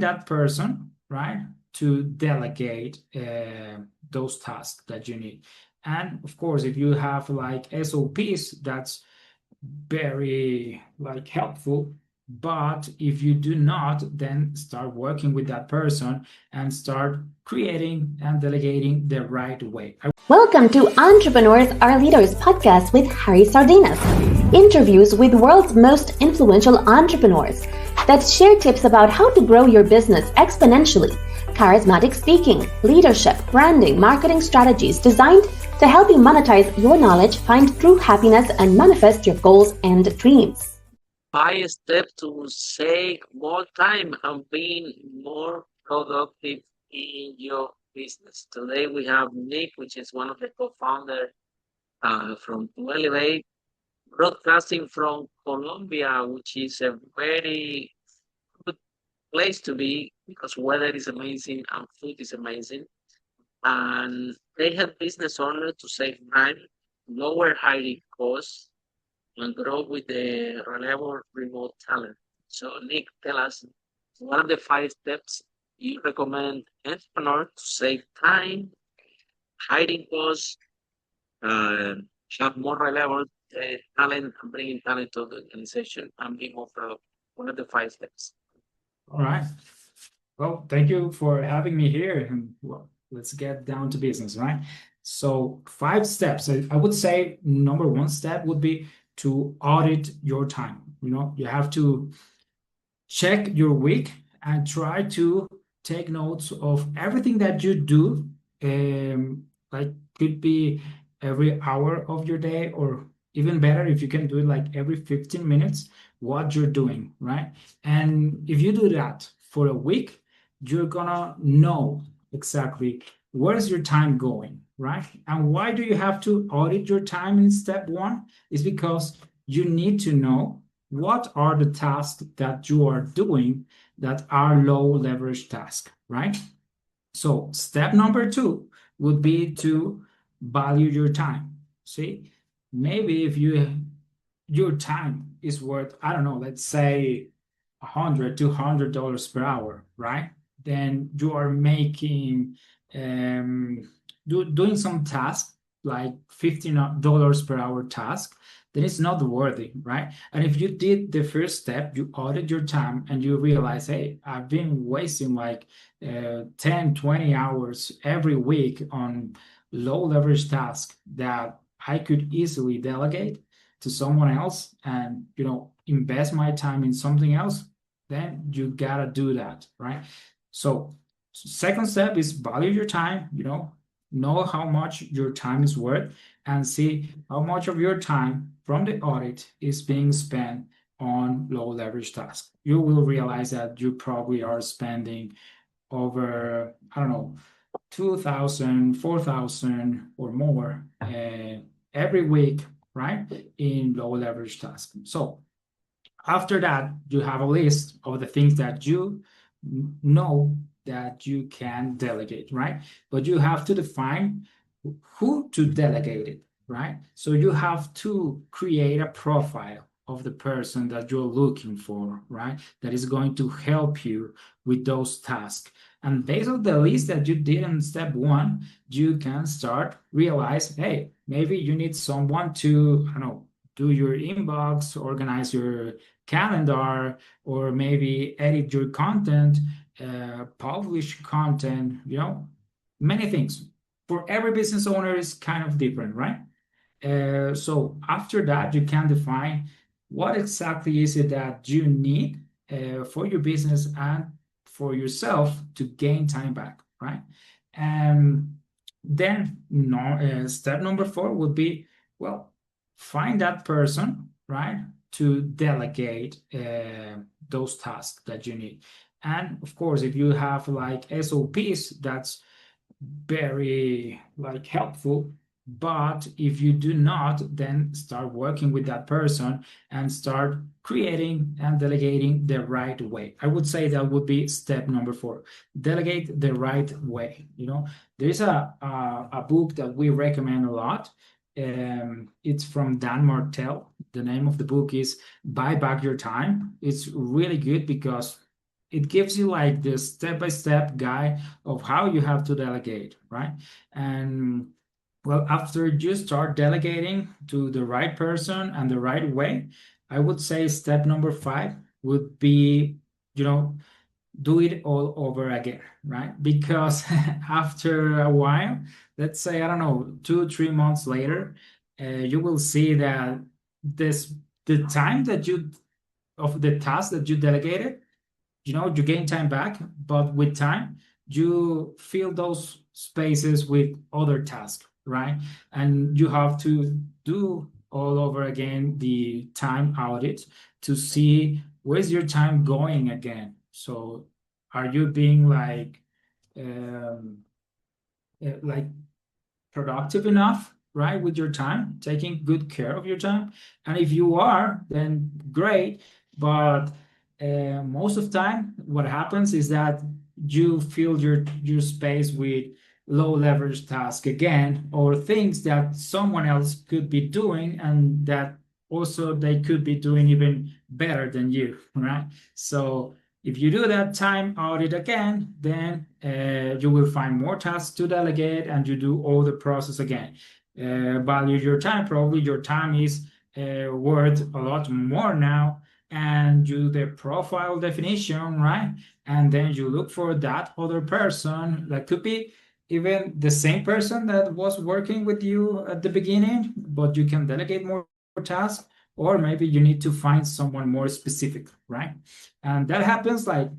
that person, right, to delegate those tasks that you need. And of course, if you have like SOPs, that's very like helpful. But if you do not, then start working with that person and start creating and delegating the right way. Welcome to Entrepreneurs Are Leaders podcast with Harry Sardinas. Interviews with world's most influential entrepreneurs that share tips about how to grow your business exponentially. Charismatic speaking, leadership, branding, marketing strategies designed to help you monetize your knowledge, find true happiness, and manifest your goals and dreams. 5 steps to save more time and being more productive in your business. Today we have Nick, which is one of the co-founders from Delegate, broadcasting from Colombia, which is a very good place to be because weather is amazing and food is amazing. And they help business owners to save time, lower hiring costs, and grow with the reliable remote talent. So, Nick, tell us one of the 5 steps you recommend entrepreneurs to save time, hiring costs, have more reliable talent, and bringing talent to the organization and be more productive. One of the 5 steps. All right. Well, thank you for having me here. And well, let's get down to business, right? So 5 steps. I would say number 1 step would be to audit your time. You have to check your week and try to take notes of everything that you do. Like could be every hour of your day, or even better if you can do it like every 15 minutes, what you're doing, right? And if you do that for a week, you're gonna know exactly where's your time going, right? And why do you have to audit your time in step 1? Is because you need to know what are the tasks that you are doing that are low leverage tasks, right? So step number 2 would be to value your time. See, maybe if your time is worth, I don't know, let's say $100, $200 per hour, right? Then you are making doing some task like $15 per hour task, then it's not worthy, right? And if you did the first step, you audit your time and you realize, hey, I've been wasting like 10, 20 hours every week on low leverage tasks that I could easily delegate to someone else and, invest my time in something else, then you gotta do that, right? So second step is value your time, know how much your time is worth and see how much of your time from the audit is being spent on low leverage tasks. You will realize that you probably are spending over, I don't know, 2,000, 4,000 or more every week, right, in low leverage tasks. So after that, you have a list of the things that you know that you can delegate, right? But you have to define who to delegate it, right? So you have to create a profile of the person that you're looking for, right? That is going to help you with those tasks. And based on the list that you did in step 1, you can start realize, hey, maybe you need someone to, I don't know, do your inbox, organize your calendar, or maybe edit your content, publish content, many things. For every business owner is kind of different, right? So after that, you can define what exactly is it that you need for your business and for yourself to gain time back, right? And then step number 4 would be, well, find that person, right, to delegate those tasks that you need. And of course, if you have like SOPs, that's very like helpful. But if you do not, then start working with that person and start creating and delegating the right way. I would say that would be step number 4. Delegate the right way. There is a book that we recommend a lot. It's from Dan Martell. The name of the book is Buy Back Your Time. It's really good because it gives you like this step-by-step guide of how you have to delegate, right? And well, after you start delegating to the right person and the right way, I would say step number 5 would be, you know, do it all over again, right? Because after a while, let's say, I don't know, 2, 3 months later, you will see that this the time that you of the task that you delegated, you gain time back, but with time, you fill those spaces with other tasks, right? And you have to do all over again the time audit to see where's your time going again. So are you being um, like productive enough, right, with your time, taking good care of your time? And if you are, then great. But most of the time, what happens is that you fill your space with low leverage tasks again, or things that someone else could be doing, and that also they could be doing even better than you, right? So if you do that time audit again, then you will find more tasks to delegate and you do all the process again. Value your time. Probably your time is worth a lot more now. And you do the profile definition, right? And then you look for that other person that could be even the same person that was working with you at the beginning, but you can delegate more tasks, or maybe you need to find someone more specific, right? And that happens like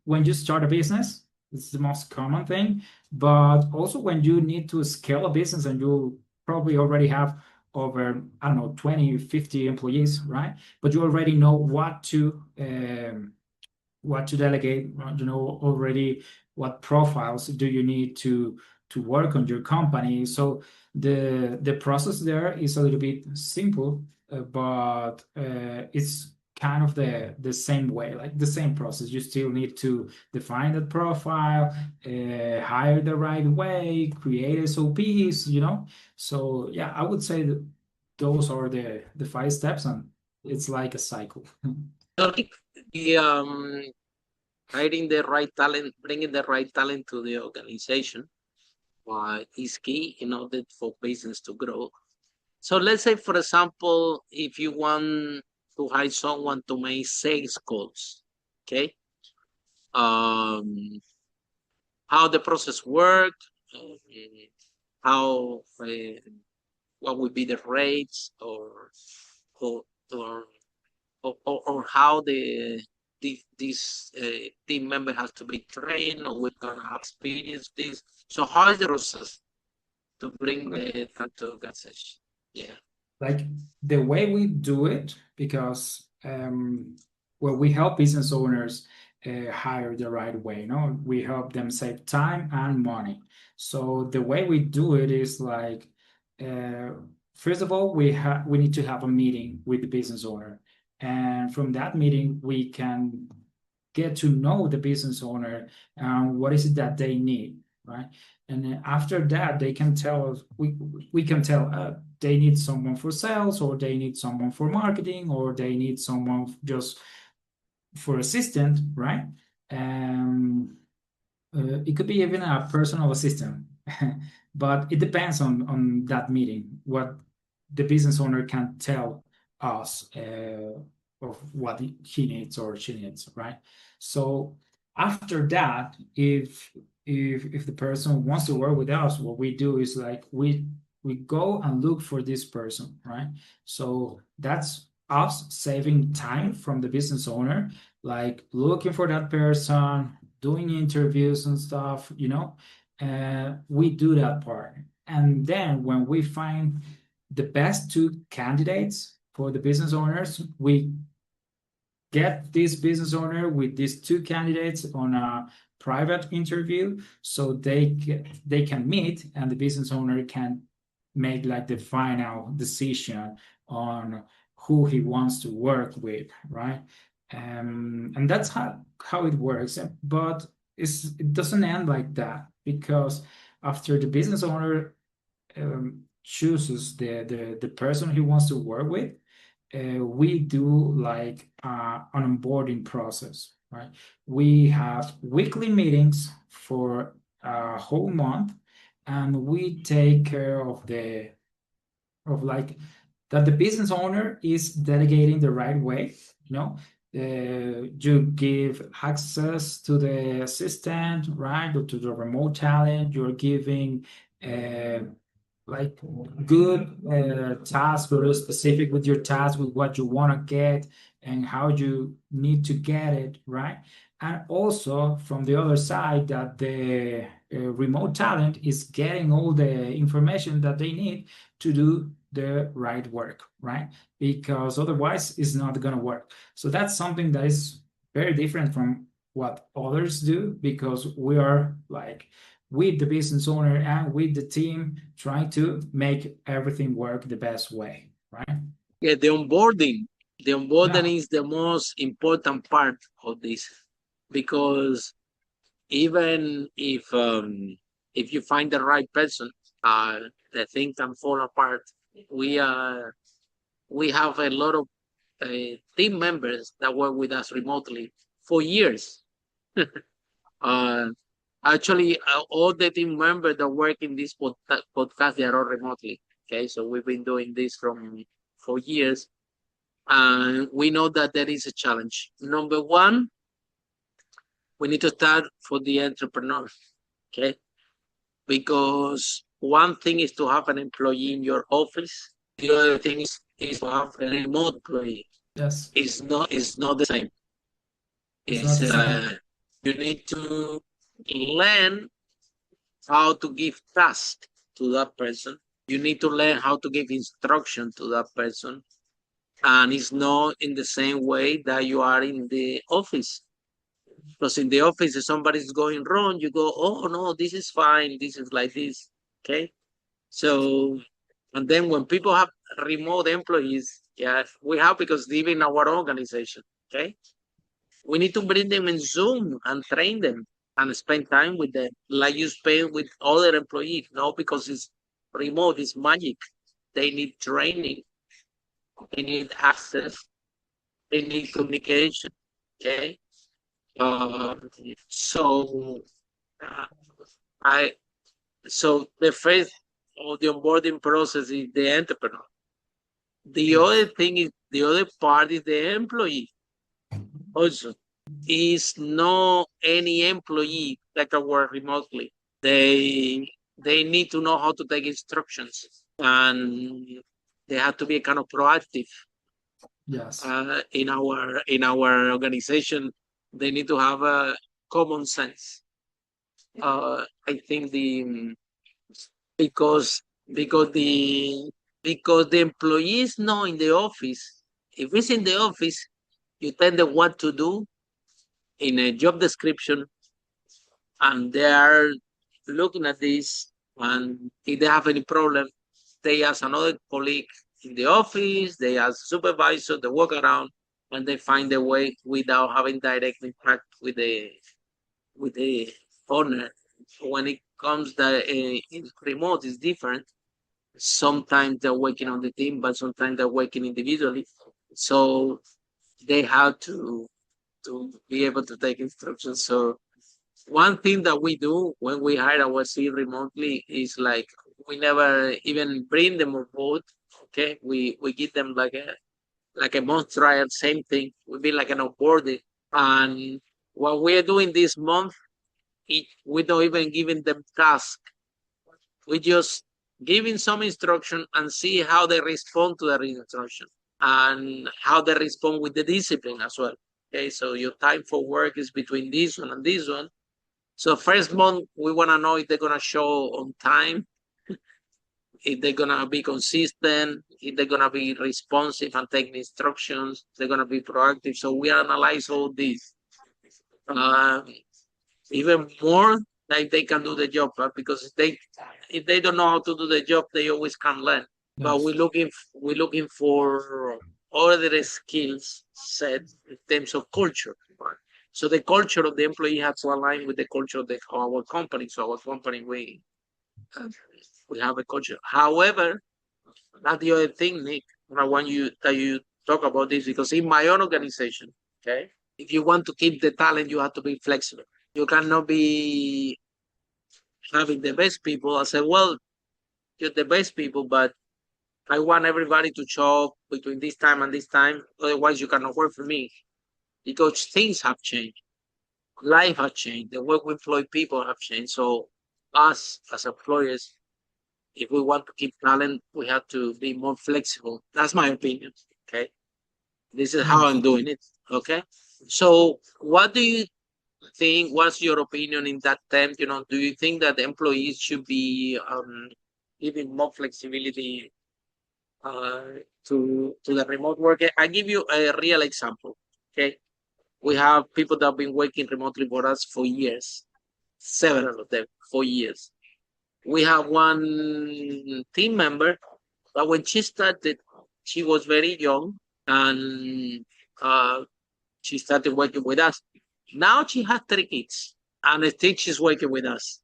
when you start a business, it's the most common thing, but also when you need to scale a business and you probably already have over, I don't know, 20, 50 employees, right? But you already know what to delegate, already what profiles do you need to work on your company. So the process there is a little bit simple, but it's kind of the same way, like the same process. You still need to define that profile, hire the right way, create SOPs. So yeah, I would say that those are the 5 steps, and it's like a cycle. So the hiring the right talent, bringing the right talent to the organization, is key in order for business to grow. So let's say, for example, if you want to hire someone to make sales calls, okay? Um, how the process work, how what would be the rates, or or or how this team member has to be trained, or we're gonna have experience this. So how is the process to bring the that to organization? Yeah. Like the way we do it, because well, we help business owners hire the right way. We help them save time and money. So the way we do it is like, uh, first of all, we need to have a meeting with the business owner, and from that meeting we can get to know the business owner and what is it that they need, right? And then after that, they can tell us, we can tell they need someone for sales, or they need someone for marketing, or they need someone just for assistant, right? Um, it could be even a personal assistant, but it depends on that meeting, what the business owner can tell us of what he needs or she needs, right? So after that, if the person wants to work with us, what we do is like we go and look for this person, right? So that's us saving time from the business owner, like looking for that person, doing interviews and stuff, we do that part. And then when we find the best 2 candidates for the business owners, we get this business owner with these 2 candidates on a private interview, so they can meet and the business owner can make like the final decision on who he wants to work with, right? And that's how it works. But it doesn't end like that, because after the business owner chooses the person he wants to work with, we do like an onboarding process. right? We have weekly meetings for a whole month, and we take care of like that the business owner is delegating the right way. You give access to the assistant, right, or to the remote talent. You're giving uh, like good task, very specific with your task, with what you want to get and how you need to get it, right? And also from the other side, that the remote talent is getting all the information that they need to do the right work, right? Because otherwise it's not going to work. So that's something that is very different from what others do, because we are like with the business owner and with the team trying to make everything work the best way, right? Yeah, the onboarding. The Yeah. onboarding is the most important part of this, because even if you find the right person, the thing can fall apart. We we have a lot of team members that work with us remotely for years. uh, Actually, all the team members that work in this podcast, they are all remotely. Okay, so we've been doing this from for years, and we know that there is a challenge. Number one, we need to start for the entrepreneur. Okay, because one thing is to have an employee in your office. The other thing is to have a remote employee. Yes. It's not the same. It's not It's the same. you need to learn how to give task to that person. You need to learn how to give instruction to that person. And it's not in the same way that you are in the office. Because in the office, if somebody's going wrong, you go, oh no, this is fine, this is like this. Okay. So, and then when people have remote employees, yeah, we have, because even in our organization, okay, we need to bring them in Zoom and train them and spend time with them like you spend with other employees. No, because it's remote, it's magic. They need training, they need access, they need communication. Okay. Uh, so uh, I so the first of the onboarding process is the entrepreneur. The Yes. other thing is the other part is the employee. Also, is no any employee that can work remotely. They need to know how to take instructions, and they have to be kind of proactive. Yes. In our organization, they need to have a common sense. I think the because because the because the employees know in the office. If it's in the office, you tell them what to do in a job description, and they are looking at this, and if they have any problem, they ask another colleague in the office, they ask supervisor, they walk around, and they find a way without having direct impact with the owner. When it comes that in remote is different. Sometimes they're working on the team, but sometimes they're working individually. So they have to be able to take instructions. So one thing that we do when we hire our C remotely is like we never even bring them on board. Okay, we give them like a month trial, same thing. We be like an onboarding, and what we're doing this month, we don't even giving them task. We just giving some instruction and see how they respond to the instruction, and how they respond with the discipline as well. Okay, so your time for work is between this one and this one. So first month, we want to know if they're gonna show on time, if they're gonna be consistent, if they're gonna be responsive and take instructions, they're gonna be proactive. So we analyze all this. Uh, Even more, like they can do the job, right? Because if they don't know how to do the job, they always can learn. But Yes. we're looking for other skills set in terms of culture. Right? So the culture of the employee has to align with the culture of our company. So our company, uh, we have a culture. However, that's the other thing, Nick. I want you that you talk about this, because in my own organization, okay, If you want to keep the talent, you have to be flexible. You cannot be having the best people. I said, well, you're the best people, but I want everybody to show up between this time and this time. Otherwise, you cannot work for me because things have changed. Life has changed. The way we employ people have changed. So us as employers, if we want to keep talent, we have to be more flexible. That's my opinion. Okay. This is how Yes. I'm doing it. Okay. So what do you think? What's your opinion in that term? Do you think that employees should be giving more flexibility to the remote work? I give you a real example. Okay. We have people that have been working remotely for us for years, several of them for years. We have one team member that when she started, she was very young and she started working with us. Now she has 3 kids and still she's working with us.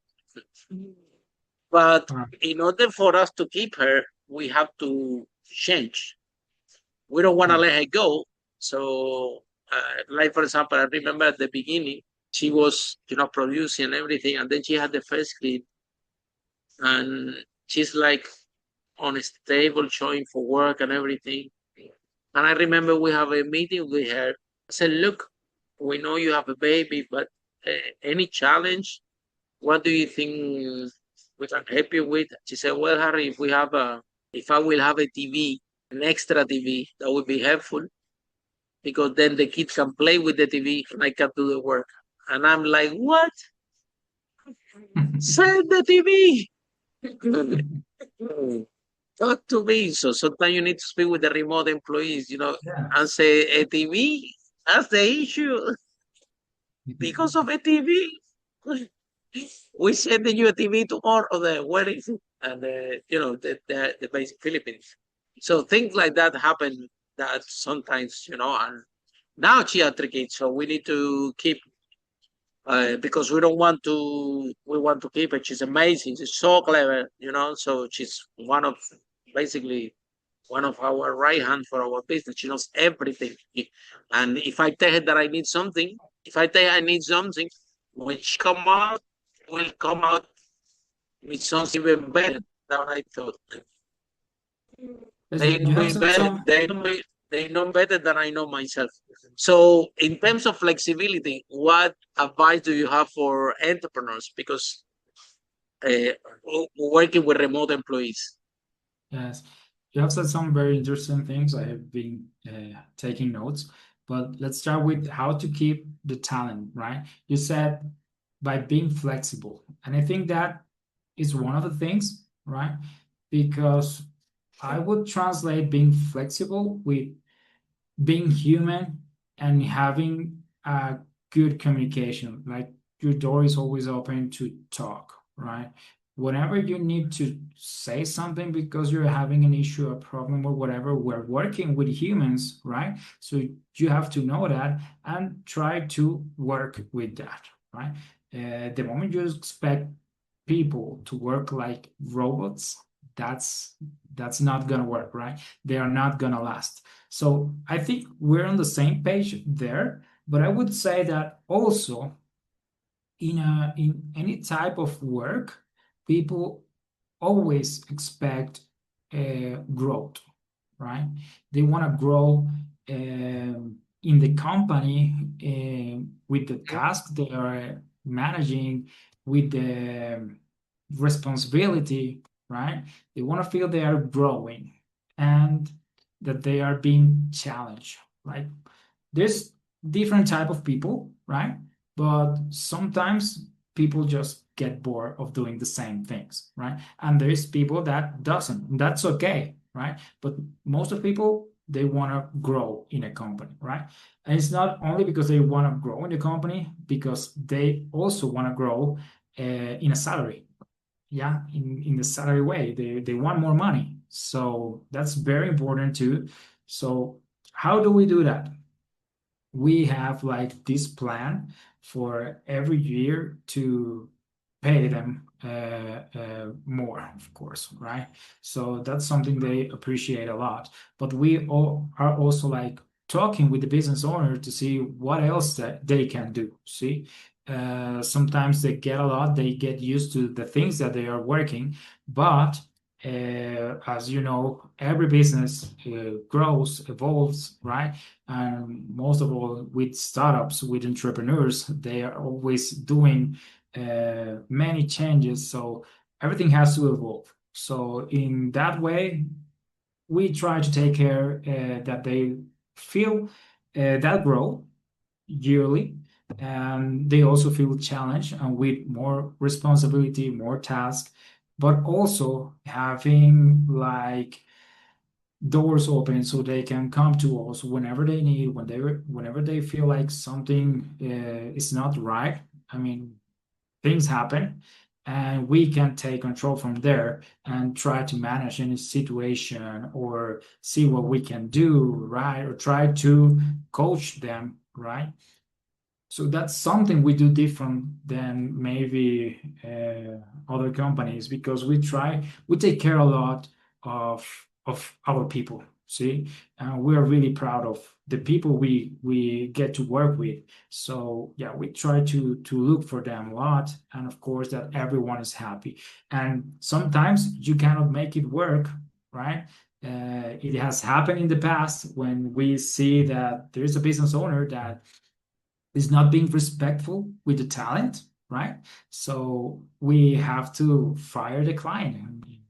But Right. in order for us to keep her, we have to change. We don't want to Yeah. let her go. So, like for example, I remember at the beginning, she was, producing and everything, and then she had the first kid, and she's like unstable, showing for work and everything. And I remember we have a meeting with her. I said, "Look, we know you have a baby, but any challenge? What do you think we can help you with?" She said, "Well, Harry, if I will have a TV, an extra TV, that would be helpful because then the kids can play with the TV and I can do the work." And I'm like, "What? Sell the TV." Talk to me. So sometimes you need to speak with the remote employees, and Yes. say a TV. That's the issue because of a TV. We sending you a TV tomorrow. Where is it? And the basic Philippines. So things like that happen. That sometimes, and now she has 3 kids, so we need to keep because we want to keep her. She's amazing. She's so clever, So she's basically one of our right hand for our business. She knows everything. And if I tell her that I need something, if I tell her I need something, when she will come out with something even better than I thought. Yes, They you know have me said better. some. They know better than I know myself. So, in terms of flexibility, what advice do you have for entrepreneurs? Because working with remote employees. Yes, you have said some very interesting things. I have been taking notes, but let's start with how to keep the talent, right? You said by being flexible, and I think that is one of the things, right? Because I would translate being flexible with being human and having a good communication. Like your door is always open to talk, right? Whenever you need to say something because you're having an issue, a problem, or whatever, we're working with humans, right? So you have to know that and try to work with that, right? The moment you expect people to work like robots, that's not gonna work, right? They are not gonna last. So I think we're on the same page there, but I would say that also in any type of work, people always expect growth, right? They want to grow in the company with the task they are managing, with the responsibility, right? They want to feel they are growing and that they are being challenged, right? There's different type of people, right? But sometimes people just get bored of doing the same things, right? And there's people that doesn't. That's okay, right? But most of people they want to grow in a company, right? And it's not only because they want to grow in the company, because they also want to grow in a salary, yeah, in the salary way. They want more money, so that's very important too. So how do we do that? We have like this plan for every year to pay them more, of course, right? So that's something they appreciate a lot. But we all are also like talking with the business owner to see what else that they can do. See, sometimes they get a lot, they get used to the things that they are working, but as you know, every business grows, evolves, right? And most of all, with startups, with entrepreneurs, they are always doing many changes. So everything has to evolve. So in that way, we try to take care that they feel that grow yearly, and they also feel challenged and with more responsibility, more task, but also having like doors open so they can come to us whenever they need, whenever they feel like something is not right. I mean, things happen, and we can take control from there and try to manage any situation or see what we can do, right? Or try to coach them, right? So that's something we do different than maybe other companies, because we take care a lot of our people. See, we are really proud of the people we get to work with. So yeah, we try to look for them a lot, and of course that everyone is happy. And sometimes you cannot make it work, right? It has happened in the past when we see that there is a business owner that is not being respectful with the talent, right? So we have to fire the client. I mean,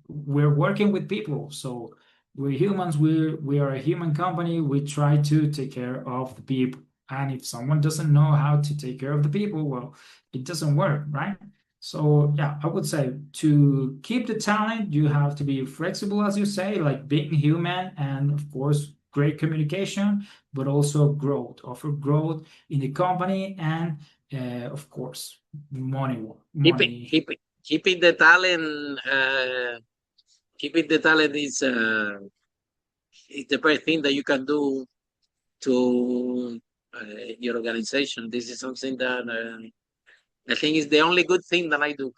we're working with people, so we're humans. We are a human company. We try to take care of the people, and if someone doesn't know how to take care of the people, well, it doesn't work, right? So yeah, I would say to keep the talent, you have to be flexible, as you say, like being human, and of course, great communication, but also growth, offer growth in the company, and of course, money, Keeping money. keeping keeping the talent keeping the talent is the best thing that you can do to your organization. This is something that I think is the only good thing that I do.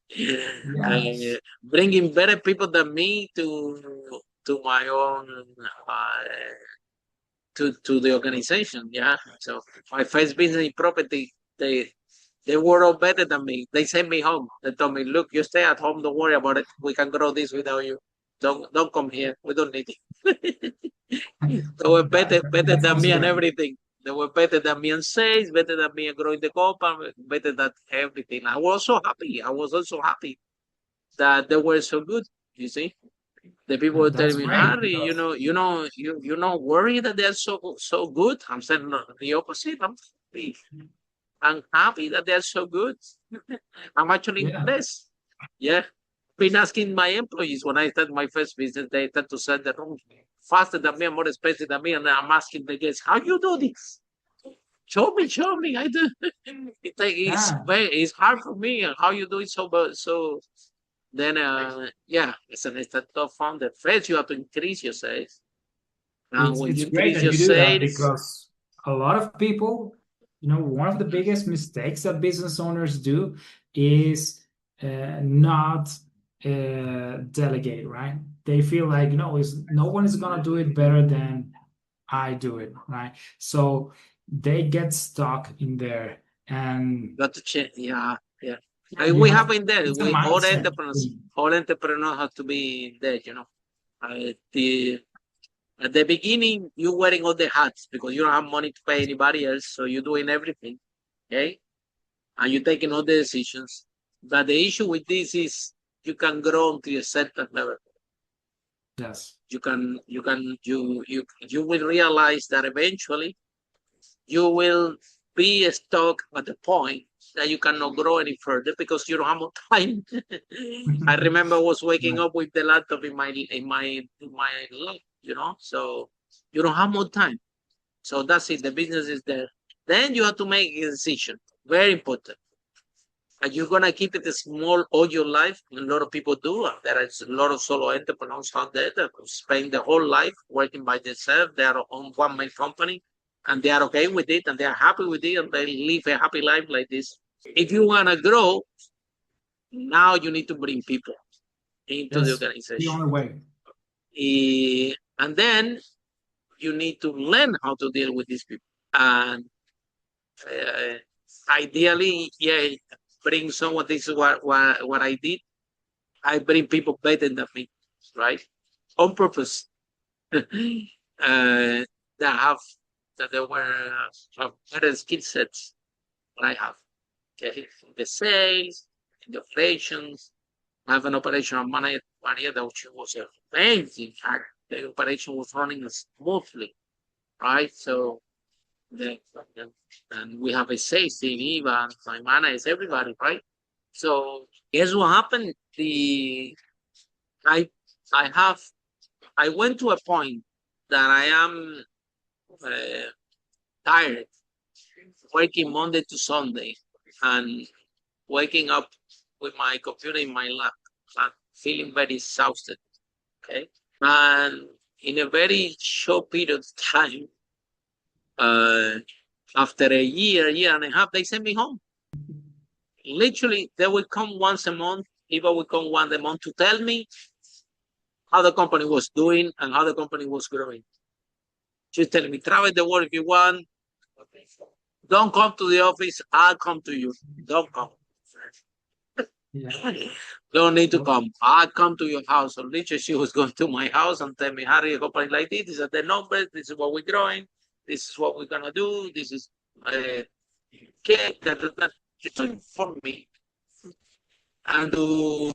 Yes, Bringing better people than me to my own uh, to the organization. Yeah. So my first business in property, they were all better than me. They sent me home. They told me, "Look, you stay at home. Don't worry about it. We can grow this without you. Don't come here. We don't need it." They were better that than sounds me and great. everything. They were better than me on sales, better than me on growing the company, better than everything. I was so happy. I was also happy that they were so good. You see, the people were That's telling me, great Harry, because you're not worried that they're so good. I'm saying no, the opposite. Happy. I'm happy that they're so good. I'm actually yeah, impressed. Yeah. Been asking my employees when I started my first business, they tend to send their own faster than me and more expensive than me. And I'm asking the guests, how you do this? Show me. I do. yeah. It's hard for me. And how you do it so then yeah, it's a tough founder. First you have to increase your sales. And when It's you great increase that your you do that, sales, because a lot of people, one of the biggest mistakes that business owners do is not delegate, right? They feel like no one is gonna do it better than I do it, right? So they get stuck in there, and got to change. Yeah, yeah. yeah, you We have have been there. it's a We mindset thing. all entrepreneurs have to be there. Uh, the at the beginning, you're wearing all the hats because you don't have money to pay anybody else, so you're doing everything, okay? And you're taking all the decisions. But the issue with this is you can grow to a certain level. Yes. You will realize that eventually you will be stuck at the point that you cannot grow any further because you don't have more time. I remember I was waking Right. up with the laptop in my lap, so you don't have more time. So that's it. The business is there. Then you have to make a decision. Very important. Are you gonna keep it small all your life? A lot of people do. There is a lot of solo entrepreneurs out there that spend their whole life working by themselves. They are on one man company, and they are okay with it, and they are happy with it, and they live a happy life like this. If you wanna grow, now you need to bring people into the That's the organization. only way. And then you need to learn how to deal with these people. And ideally, yeah, bring someone. This is what I did. I bring people better than me, right? On purpose. That have that they were have better skill sets than I have. Okay, in the sales, in the operations. I have an operational manager that which was amazing. The operation was running smoothly, right? So the and we have a sales team, Eva, my manager, everybody, right? So guess what happened? I I have I went to a point that I am uh, tired working Monday to Sunday and waking up with my computer in my lap and feeling very exhausted. Okay. And in a very short period of time, uh, after a year and a half, they sent me home. Literally, they will come once a month. People will come once a month to tell me how the company was doing and how the company was growing. She's telling me, travel the world if you want. Don't come to the office. I'll come to you. Don't come. Yeah. Don't need to come. I'll come to your house. So literally, she was going to my house and tell me, Harry, a company like this, these are the numbers, this is what we're growing, this is what we're gonna do, this is okay, that. Just to inform me and to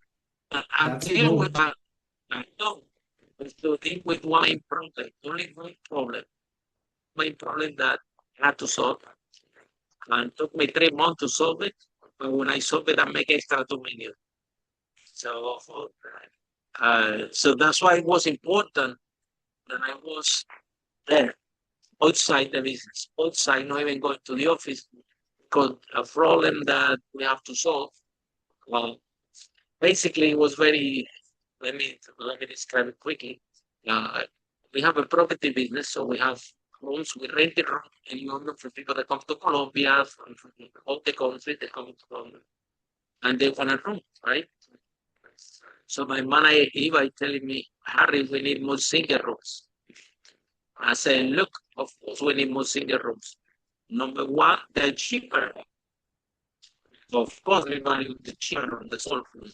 and That's deal with good. that. No, to deal with one problem, only one problem, main problem that I had to solve. And it took me 3 months to solve it. But when I solve it, I make extra 2 million. So, so that's why it was important that I was there, outside the business, outside, not even going to the office, because a problem that we have to solve. Well, basically, it was very. Let me describe it quickly. Uh, we have a property business, so we have rooms. We rent the room, and you look for people that come to Colombia from all the country. They come to Colombia, and they want a room, right? So my manager Eva telling me, Harry, we need more single rooms. I said, look, of course we need more single rooms. Number one, they're cheaper. Of course, we value the cheaper room, the small room.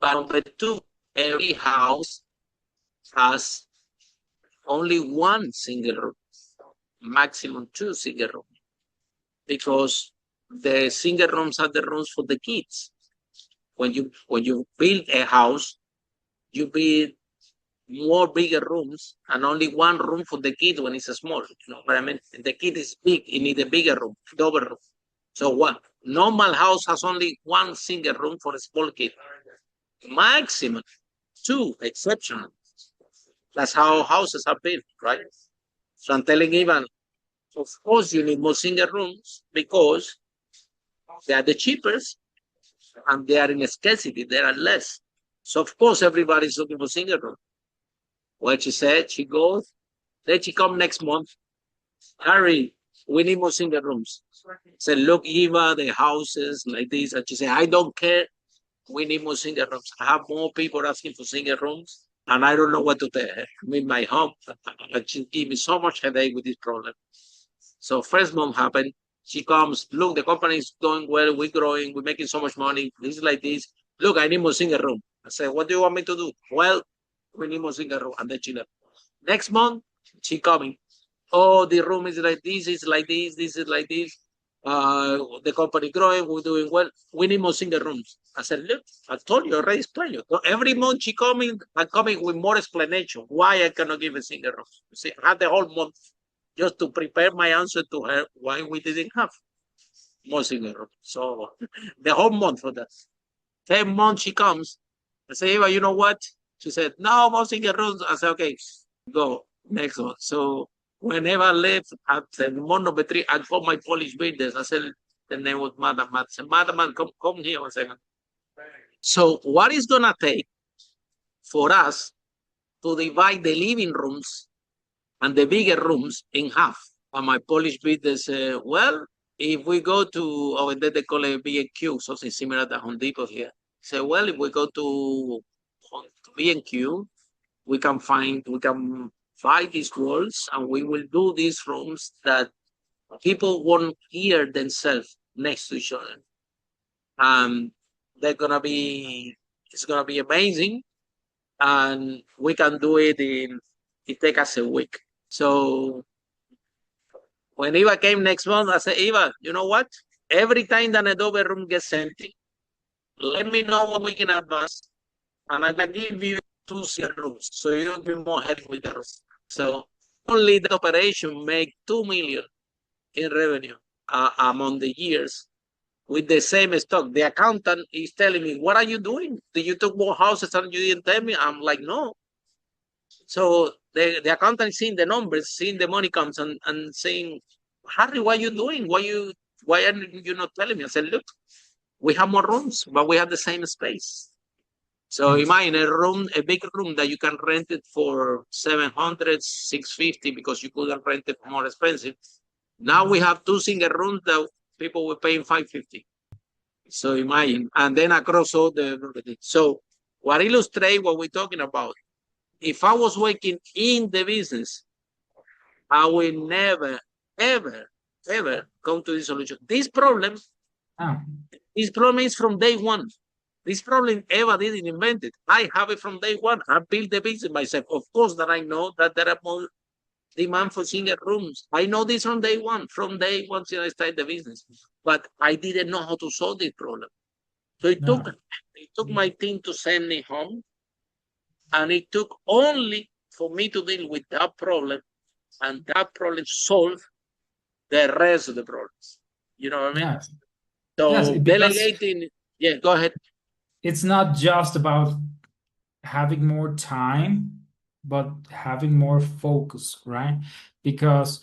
But number two, every house has only one single room, maximum two single rooms, because the single rooms are the rooms for the kids. When you build a house, you build more bigger rooms and only one room for the kid when it's small. You know what I mean? The kid is big, you need a bigger room, double room. So what? Normal house has only one single room for a small kid. Maximum two, exceptional. That's how houses are built, right? So I'm telling Ivan, of course you need more single rooms because they are the cheapest and they are in scarcity. There are less. So of course everybody's looking for single room. What she said, she goes, then she come next month. Harry, we need more single rooms. I said, look, Eva, the houses like this. And she said, I don't care. We need more single rooms. I have more people asking for single rooms, and I don't know what to tell her. I'm in my home, and she gave me so much headache with this problem. So first month happened. She comes, look, the company is doing well. We're growing. We're making so much money. This is like this. Look, I need more single room. I said, what do you want me to do? Well, we need more single room. And then she left. Next month, she coming. Oh, the room is like this is like this is like this. The company growing, we're doing well. We need more single rooms. I said, look, I told you already, explained you. So every month she coming, I'm coming with more explanation why I cannot give a single room. See, I had the whole month just to prepare my answer to her why we didn't have more single rooms. So the whole month for that. 10 months she comes. I say, Eva, you know what? She said, no more single rooms. I said, okay, go next one. So whenever I left at month number 3, I called my Polish business. I said, the name was Madam. I said, Madam, come here one second. So what is gonna take for us to divide the living rooms and the bigger rooms in half? And my Polish business said, well, if we go to over there they call it B&Q, something similar to Home Depot here. Say, well, if we go to B&Q, we can fight these walls, and we will do these rooms that people won't hear themselves next to each other. They're gonna be, it's gonna be amazing, and we can do it in, it take us a week. So when Eva came next month, I said, Eva, you know what? Every time that Adobe room gets empty, let me know 1 week in advance, and I can give you 2 rooms, so you'll be more help with the rest. So only the operation make 2 million in revenue among the years with the same stock. The accountant is telling me, what are you doing? Did you took more houses and you didn't tell me? I'm like, no. So the accountant is seeing the numbers, seeing the money comes, and saying, Harry, what are you doing? Why are you not telling me? I said, look, we have more rooms, but we have the same space. So imagine a big room that you can rent it for 700, 650 because you couldn't rent it more expensive. Now we have 2 single rooms that people were paying 550. So imagine, and then across all the, so what illustrates what we're talking about. If I was working in the business, I will never, ever, ever come to this solution. This problem is from day one. This problem Eva didn't invent it. I have it from day one. I built the business myself. Of course that I know that there are more demand for single rooms. I know this from day one since I started the business. But I didn't know how to solve this problem. So it took my team to send me home. And it took only for me to deal with that problem, and that problem solved the rest of the problems. You know what I mean? Yes. So Yes, delegating, yeah, go ahead. It's not just about having more time, but having more focus, right? Because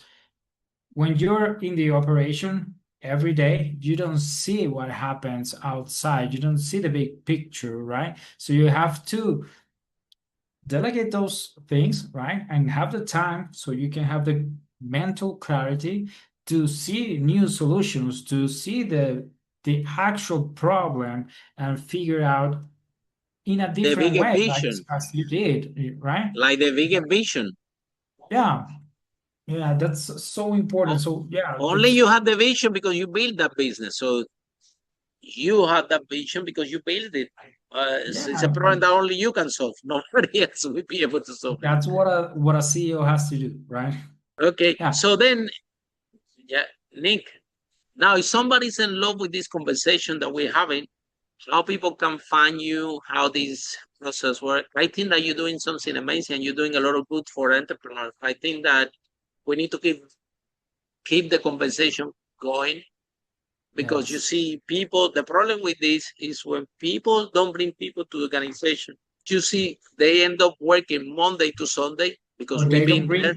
when you're in the operation every day, you don't see what happens outside. You don't see the big picture, right? So you have to delegate those things, right? And have the time so you can have the mental clarity to see new solutions, to see the actual problem and figure out in a different way, like as you did, right? Like the bigger vision. Yeah. Yeah, that's so important. So yeah, Only you have the vision because you build that business. So you have that vision because you build it. It's a problem that only you can solve. Nobody else will be able to solve. That's what a CEO has to do, right? Okay. Yeah. So then, yeah, Nick. Now, if somebody's in love with this conversation that we're having, how people can find you, how this process works. I think that you're doing something amazing. You're doing a lot of good for entrepreneurs. I think that we need to keep the conversation going, because you see people, the problem with this is when people don't bring people to the organization, you see they end up working Monday to Sunday because they don't bring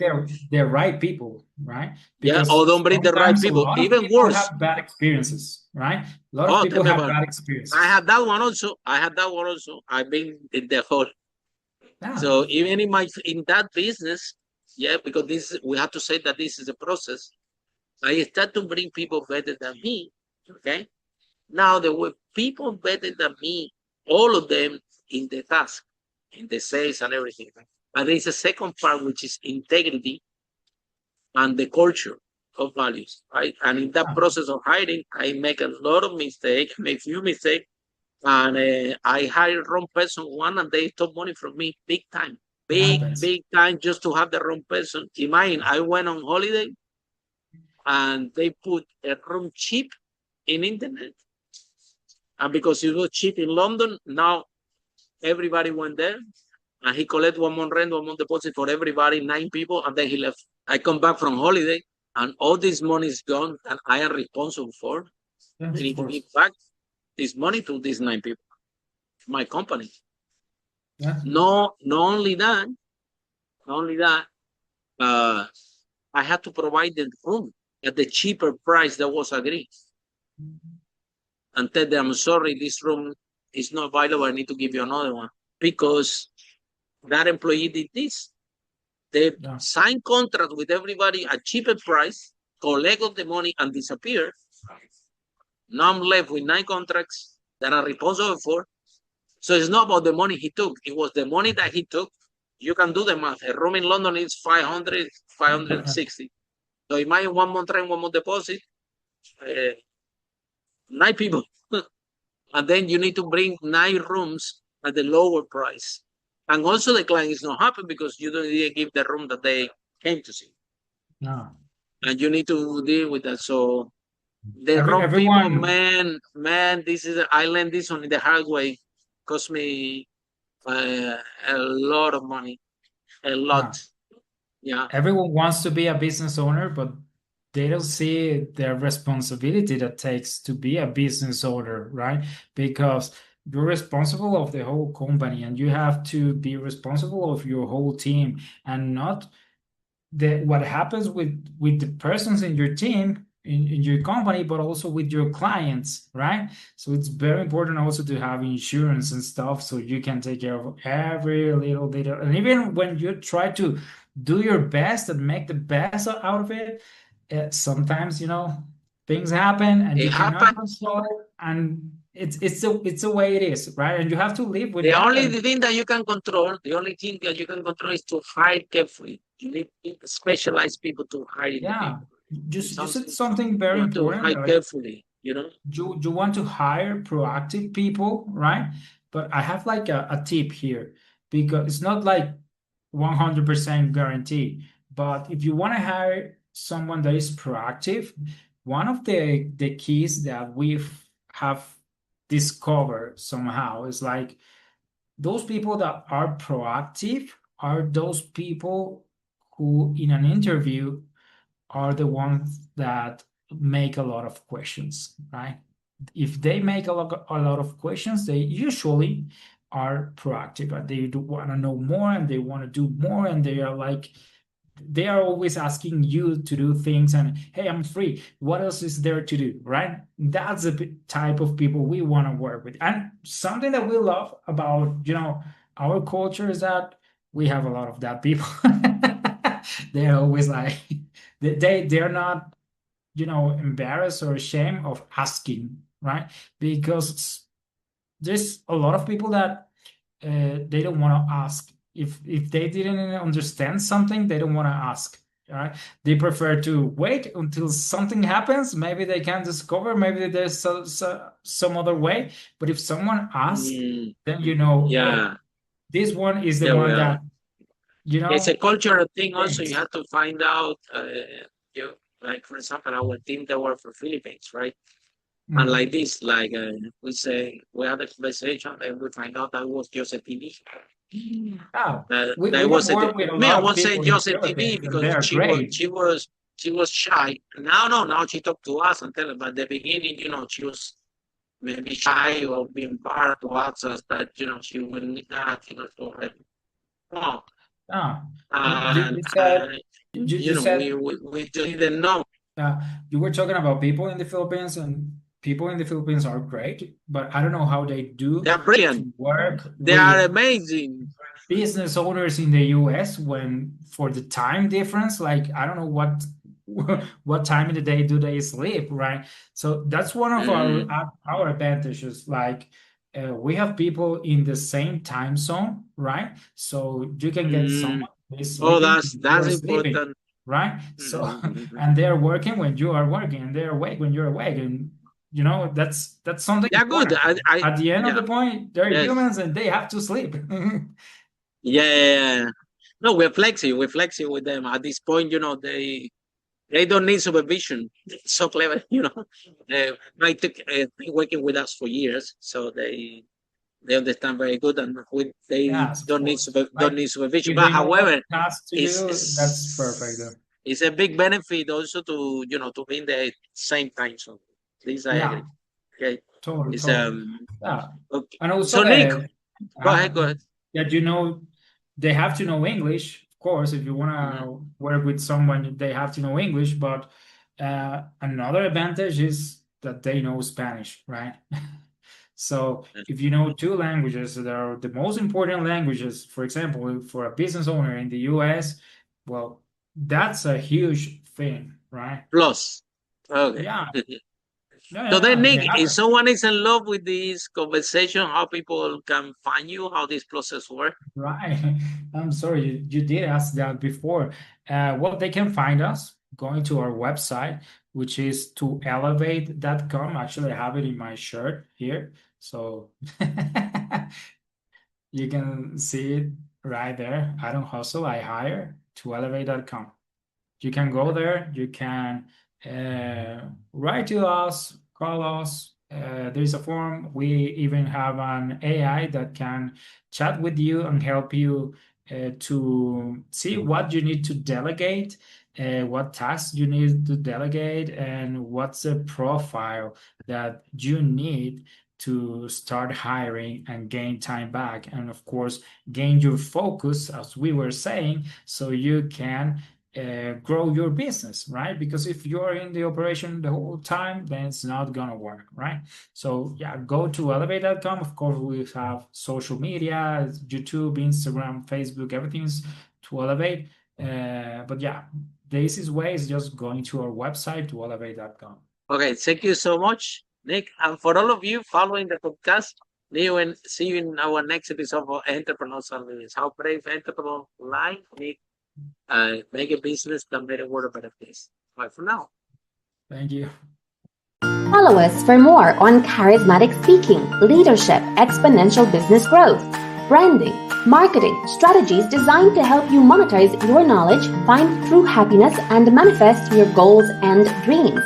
their right people, right? Because or don't bring the right people. Even worse, have bad experiences, right? A lot of people have bad experiences. I had that one also. I've been in the whole. So even in that business, because we have to say that this is a process. I start to bring people better than me. Okay. Now there were people better than me, all of them in the task, in the sales and everything. But there's a second part, which is integrity and the culture of values, right? And in that process of hiring, I make a lot of mistakes, make few mistakes, and I hired wrong person one, and they took money from me big time, big time, just to have the wrong person. Imagine I went on holiday, and they put a room cheap in internet, and because it was cheap in London, now everybody went there, and he collected 1 month rent, 1 month deposit for everybody, 9 people, and then he left. I come back from holiday, and all this money is gone, and I am responsible for. I need to give back this money to these 9 people, my company. No, not only that, I had to provide the room at the cheaper price that was agreed. And tell them, I'm sorry, this room is not available. I need to give you another one. Because that employee did this. They signed contract with everybody at cheaper price, collect all the money, and disappear. Now I'm left with 9 contracts that I'm responsible for. So it's not about the money he took. It was the money that he took You can do the math. A room in London is 500, 560. So imagine 1 month rent, 1 month deposit, 9 people. And then you need to bring 9 rooms at the lower price. And also the client is not happy because you didn't give the room that they came to see. No. And you need to deal with that. So the wrong people, Everyone, man, this is I learned this one in the hard way. Cost me a lot of money, a yeah, lot. Yeah, everyone wants to be a business owner, but they don't see the responsibility that takes to be a business owner, right? Because you're responsible of the whole company and you have to be responsible of your whole team and not what happens with the persons in your team in your company, but also with your clients, right? So it's very important also to have insurance and stuff so you can take care of every little detail. And even when you try to do your best and make the best out of it, sometimes things happen and it you cannot happens. control it, and it's the way it is, right? And you have to live with The that. only And thing that you can control, the only thing that you can control is to hire carefully. You need specialized people to hire the yeah, people. you said Something something you very have to important, hire like carefully, you know? you want to hire proactive people, right? But I have like a tip here, because it's not like 100% guarantee. But if you want to hire someone that is proactive, one of the keys that have discovered somehow is like those people that are proactive are those people who in an interview are the ones that make a lot of questions, right? If they make a lot of questions, they usually are proactive and they do want to know more and they want to do more, and they are always asking you to do things and, hey, I'm free, what else is there to do, right? That's the type of people we want to work with. And something that we love about our culture is that we have a lot of that people. They're always like they're not embarrassed or ashamed of asking, right? Because there's a lot of people that they don't want to ask. If they didn't understand something, they don't want to ask. Right? They prefer to wait until something happens. Maybe they can discover. Maybe there's some other way. But if someone asks, Mm, then oh, yeah, this one is the yeah, one well, that it's a cultural thing also. You thinks. have to find out, you, like, for example, our team that work for Philippines, right? And Mm. like this, like we say, we had a conversation and we find out that it was just a TV. Oh, That we have was it. worked with a Me, I lot of won't say people in the just a TV Philippines, and because they are great. she was shy. Now she talked to us and tell us. But at the beginning, she was maybe shy or being part to us that she will need that, to help. Oh, Ah, and you said you said we just didn't know. uh, you were talking about people in the Philippines, and people in the Philippines are great, but I don't know how they do They're brilliant. to work They are with amazing. business owners in the US when for the time difference, like I don't know what time in the day do they sleep, right? So that's one of Mm, our advantages. Like we have people in the same time zone, right? So you can get mm. someone who is Oh, sleeping when you that's are sleeping, important. right? So Mhm. and they're working when you are working, and they're awake when you're awake, and that's something Yeah, good. important. At the end of Yeah, the point, they're yes. humans and they have to sleep. Yeah, yeah, yeah. No, we're flexing. We're flexing with them. At this point, they don't need supervision. So clever, I took been working with us for years, so they understand very good, and they Yes, of course. don't Like need supervision. if But they know what however, tasks to do, that's perfect. it's a big benefit also to be in the same time zone. This I Yeah, agree. Okay, totally, it's totally. Yeah, okay. and also So Nick, that go uh, ahead, go ahead. that they have to know English. Of course, if you want Mhm. to work with someone, they have to know English. But another advantage is that they know Spanish, right? So if you know two languages that are the most important languages, for example, for a business owner in the US, well, that's a huge thing, right? Plus, okay. Yeah, No, So no, then, no, they Nick, have if it. someone is in love with this conversation, how people can find you, how this process works? Right. I'm sorry, you did ask that before. Well, they can find us going to our website, which is toelevate.com. Actually, I have it in my shirt here. So you can see it right there. I don't hustle, I hire, toelevate.com. You can go there, you can write to us, call us. There's a form. We even have an AI that can chat with you and help you to see what you need to delegate, what tasks you need to delegate, and what's the profile that you need to start hiring and gain time back. And of course, gain your focus, as we were saying, so you can grow your business, right? Because if you're in the operation the whole time, then it's not gonna work, right? So yeah, go to elevate.com. Of course, we have social media, YouTube, Instagram, Facebook, everything's to elevate. But yeah, the easiest way is just going to our website to elevate.com. Okay, thank you so much, Nick. And for all of you following the podcast, see you in our next episode of Entrepreneurs Unlimited. How brave entrepreneur life make a business that made a world a better place. Bye for now. Thank you. Follow us for more on charismatic speaking, leadership, exponential business growth, branding, marketing, strategies designed to help you monetize your knowledge, find true happiness, and manifest your goals and dreams.